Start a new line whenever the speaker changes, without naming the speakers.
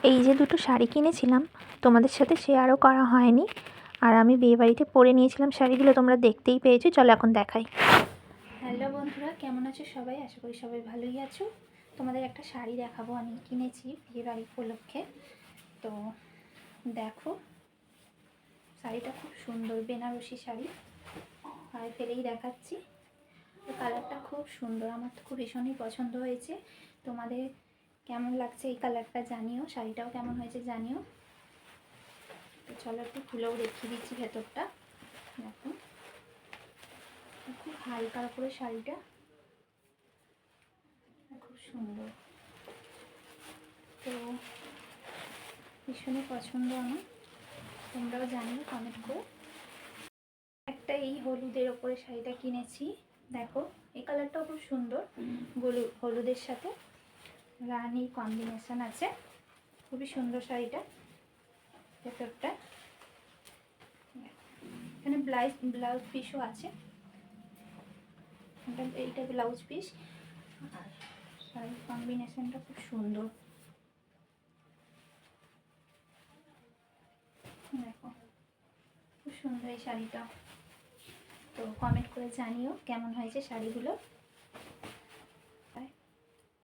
এই যে দুটো শাড়ি কিনেছিলাম তোমাদের সাথে শেয়ারও করা হয়নি, আর আমি বিয়েবাড়িতে পরে নিয়েছিলাম শাড়িগুলো, তোমরা দেখতেই পেয়েছো। চলো এখন দেখাই। হ্যালো বন্ধুরা, কেমন আছো সবাই? আশা করি সবাই ভালোই আছো। তোমাদের একটা শাড়ি দেখাবো, আমি কিনেছি বিয়েবাড়ি উপলক্ষে। তো দেখো, শাড়িটা খুব সুন্দর, বেনারসি শাড়ি। আর ফেলেই দেখাচ্ছি। কালারটা খুব সুন্দর, আমার তো খুব ভীষণই পছন্দ হয়েছে। তোমাদের কেমন লাগছে এই কালারটা জানিও, শাড়িটাও কেমন হয়েছে জানিও। তো চলো একটু খুলেও দেখিয়ে দিচ্ছি ভেতরটা। দেখো, খুব হালকার উপরে শাড়িটা, খুব সুন্দর। তো ভীষণই পছন্দ আমার, তোমরাও জানিও কমেন্ট করে। একটা এই হলুদের ওপরে শাড়িটা কিনেছি, দেখো এই কালারটাও খুব সুন্দর। হলুদের সাথে রানীর কম্বিনেশন আছে, খুবই সুন্দর শাড়িটা। ভেতরটা এখানে ব্লাউজ পিসও আছে, এইটা ব্লাউজ পিস। আর শাড়ির কম্বিনেশনটা খুব সুন্দর, দেখো খুব সুন্দর এই শাড়িটা। তো কমেন্ট করে জানিও কেমন হয়েছে শাড়িগুলো।